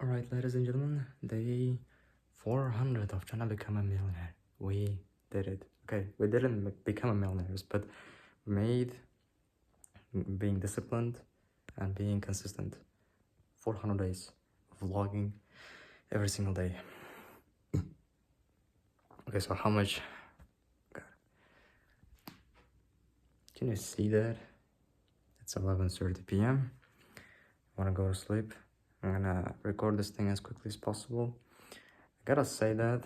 Alright, ladies and gentlemen, day 400 of trying to become a millionaire. We did it. Okay, we didn't become millionaires, but we made being disciplined and being consistent. 400 days of vlogging every single day. Okay, so how much? Can you see that? It's 11:30 p.m. I wanna go to sleep. I'm gonna record this thing as quickly as possible. I gotta say that,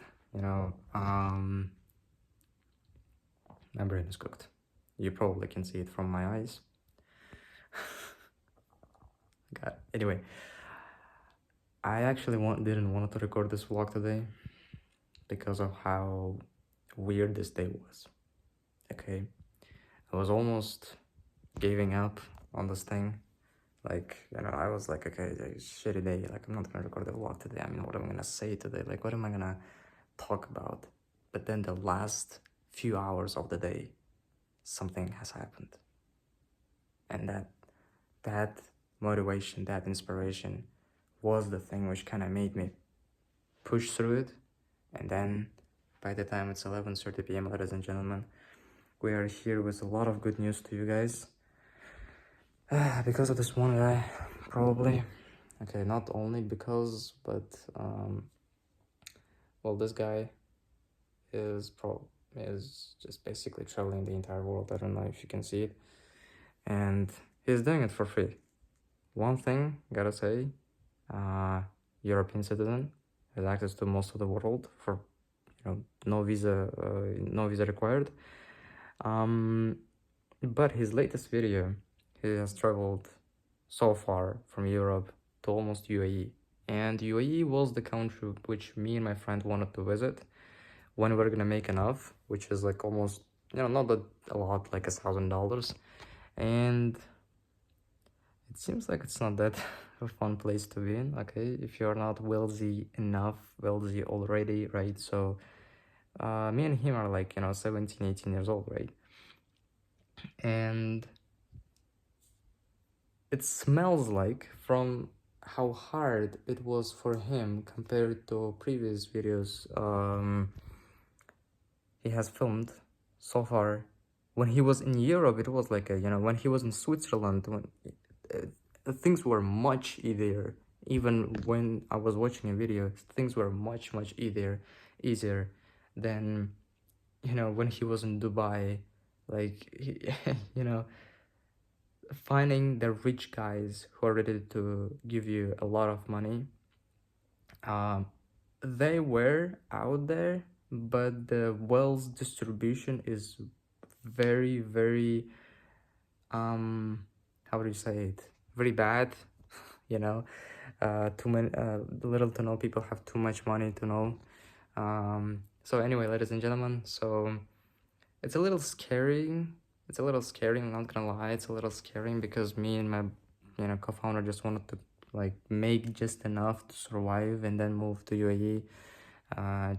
my brain is cooked. You probably can see it from my eyes. God. Anyway, I actually didn't want to record this vlog today because of how weird this day was. Okay, I was almost giving up on this thing. Like, I was like, okay, it's a shitty day. Like, I'm not gonna record the vlog today. I mean, what am I gonna say today? Like, what am I gonna talk about? But then the last few hours of the day, something has happened. And that motivation, that inspiration was the thing which kind of made me push through it. And then by the time it's 11:30 p.m, ladies and gentlemen, we are here with a lot of good news to you guys. Because of this one guy, probably. Okay, not only because, but well, this guy is just basically traveling the entire world. I don't know if you can see it, and he's doing it for free. One thing, gotta say, European citizen has access to most of the world for no visa required. But his latest video, he has traveled so far from Europe to almost UAE, and UAE was the country which me and my friend wanted to visit when we're gonna make enough, which is like almost, not that a lot, like $1,000. And it seems like it's not that a fun place to be in, okay, if you're not wealthy already, right? So me and him are like 17, 18 years old, right? And it smells like, from how hard it was for him compared to previous videos he has filmed so far. When he was in Europe, it was like when he was in Switzerland, when things were much easier. Even when I was watching a video, things were much easier than when he was in Dubai. Like finding the rich guys who are ready to give you a lot of money, they were out there, but the wealth distribution is very how do you say it, very bad. Too many little to no people have too much money to know. So anyway, ladies and gentlemen, so it's a little scary. I'm not gonna lie, it's a little scary because me and my co-founder just wanted to like make just enough to survive and then move to UAE,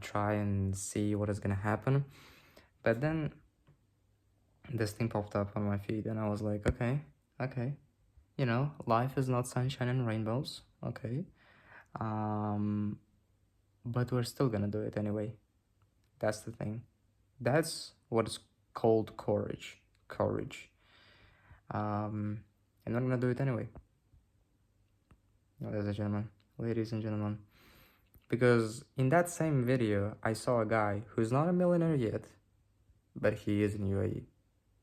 try and see what is gonna happen. But then this thing popped up on my feed and I was like, okay, life is not sunshine and rainbows, okay, but we're still gonna do it anyway. That's the thing. That's what is called courage. And I'm gonna do it anyway, ladies and gentlemen, because in that same video I saw a guy who's not a millionaire yet, but he is in UAE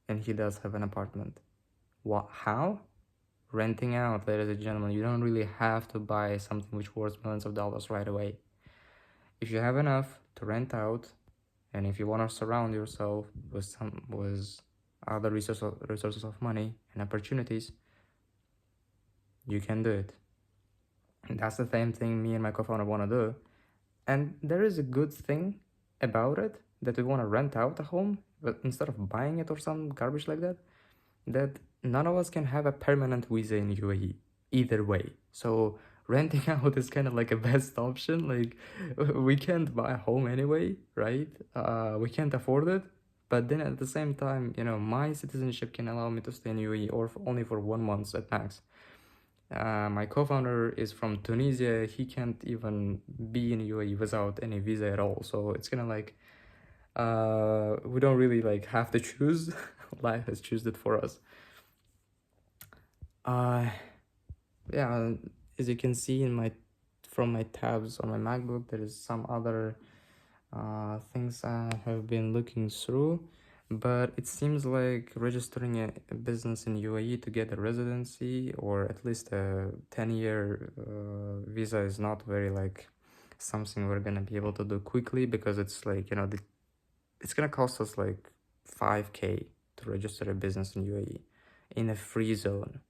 and he does have an apartment. How? Renting out, ladies and gentlemen. You don't really have to buy something which worth millions of dollars right away. If you have enough to rent out, and if you want to surround yourself with other resources of money and opportunities, you can do it. And that's the same thing me and my co-founder want to do. And there is a good thing about it, that we want to rent out a home, but instead of buying it or some garbage like that, that none of us can have a permanent visa in UAE either way. So renting out is kind of like a best option. Like, we can't buy a home anyway, right? We can't afford it. But then at the same time, my citizenship can allow me to stay in UAE or only for 1 month at max. My co-founder is from Tunisia. He can't even be in UAE without any visa at all. So it's gonna like we don't really like have to choose. Life has chosen it for us. Yeah, as you can see in my from my tabs on my MacBook, there is some other things I have been looking through, but it seems like registering a business in UAE to get a residency or at least a 10-year visa is not very like something we're gonna be able to do quickly, because it's like, you know, it's gonna cost us like 5K to register a business in UAE in a free zone.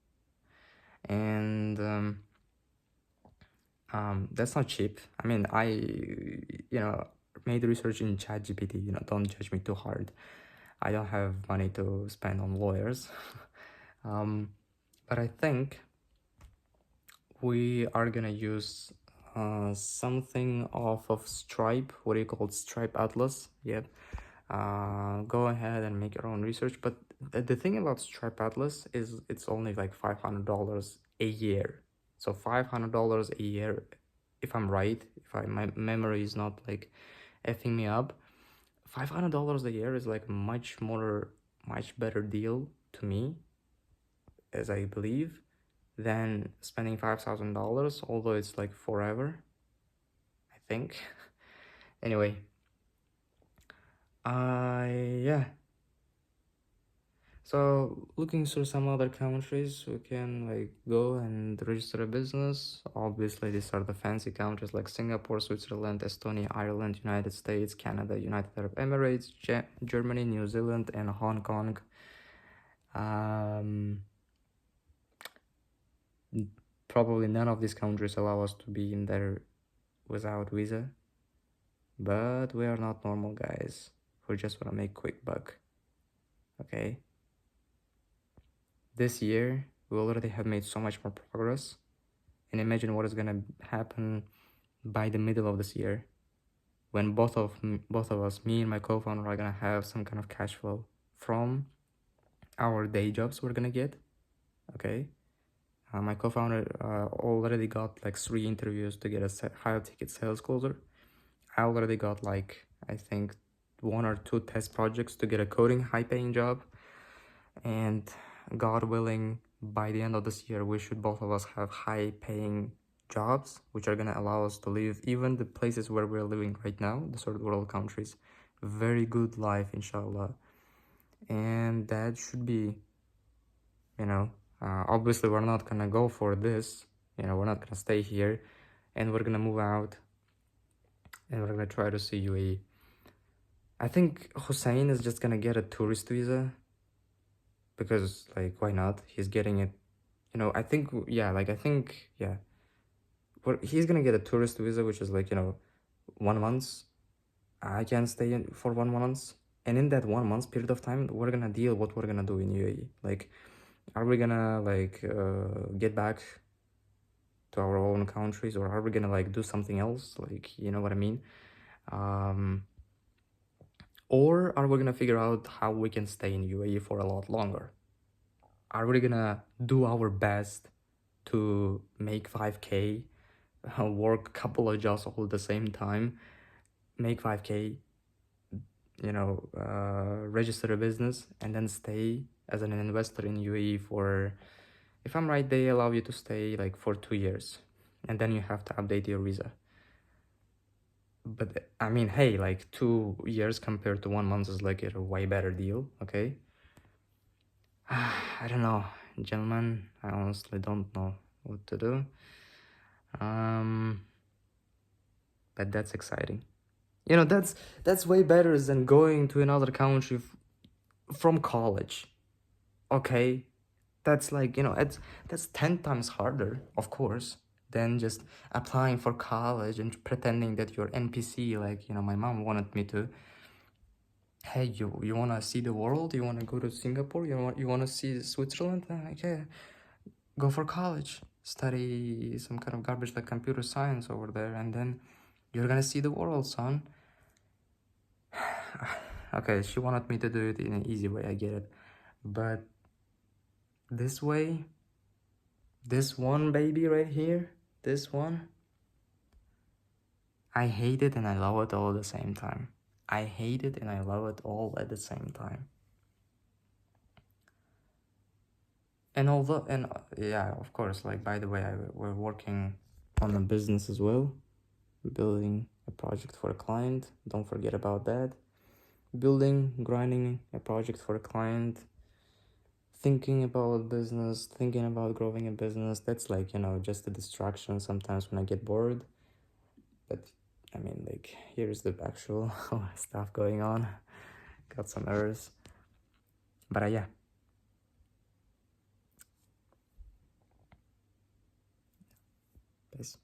And that's not cheap. I mean, made research in ChatGPT. Don't judge me too hard. I don't have money to spend on lawyers. But I think we are gonna use something off of Stripe. What do you call it? Stripe Atlas. Yep. Go ahead and make your own research. But the thing about Stripe Atlas is it's only like $500 a year. So $500 a year, if I'm right, my memory is not like effing me up, $500 a year is like much better deal to me, as I believe, than spending $5,000, although it's like forever, I think. Anyway, yeah. So looking through some other countries, we can like go and register a business. Obviously, these are the fancy countries like Singapore, Switzerland, Estonia, Ireland, United States, Canada, United Arab Emirates, Germany, New Zealand, and Hong Kong. Probably none of these countries allow us to be in there without visa. But we are not normal guys who just want to make quick buck. Okay? This year, we already have made so much more progress. And imagine what is gonna happen by the middle of this year, when both of us, me and my co-founder, are gonna have some kind of cash flow from our day jobs we're gonna get. Okay? My co-founder already got like 3 interviews to get a higher ticket sales closer. I already got like, I think, 1 or 2 test projects to get a coding high paying job. And God willing, by the end of this year, we should both of us have high paying jobs, which are gonna allow us to live even the places where we're living right now, the third world countries. Very good life, inshallah. And that should be, obviously we're not gonna go for this, we're not gonna stay here, and we're gonna move out, and we're gonna try to see UAE. I think Hussein is just gonna get a tourist visa, because like, why not? He's getting it, I think, he's gonna get a tourist visa, which is like, 1 month. I can stay in for 1 month, and in that 1 month period of time, we're gonna deal what we're gonna do in UAE. Like, are we gonna like get back to our own countries, or are we gonna like do something else, like, you know what I mean? Or are we gonna figure out how we can stay in UAE for a lot longer? Are we gonna do our best to make 5K, work a couple of jobs all at the same time, make 5K, register a business, and then stay as an investor in UAE for, if I'm right, they allow you to stay like for 2 years, and then you have to update your visa. But I mean, hey, like 2 years compared to 1 month is like a way better deal, okay? I don't know, gentlemen. I honestly don't know what to do. But that's exciting. That's way better than going to another country from college. Okay, that's like, that's 10 times harder, of course, than just applying for college and pretending that you're NPC. Like, my mom wanted me to, hey, you want to see the world, you want to go to Singapore, you want to see Switzerland. Like, yeah, go for college, study some kind of garbage like computer science over there, and then you're gonna see the world, son. Okay, she wanted me to do it in an easy way, I get it, but this way, This one baby right here, this one, I hate it and I love it all at the same time. I hate it and I love it all at the same time. And although, and yeah, of course, like, by the way, we're working on a business as well, building a project for a client. Don't forget about that. Building, grinding a project for a client, thinking about business, thinking about growing a business. That's like, you know, just a distraction sometimes when I get bored. But I mean, like, here's the actual stuff going on. Got some errors. But yeah. Peace.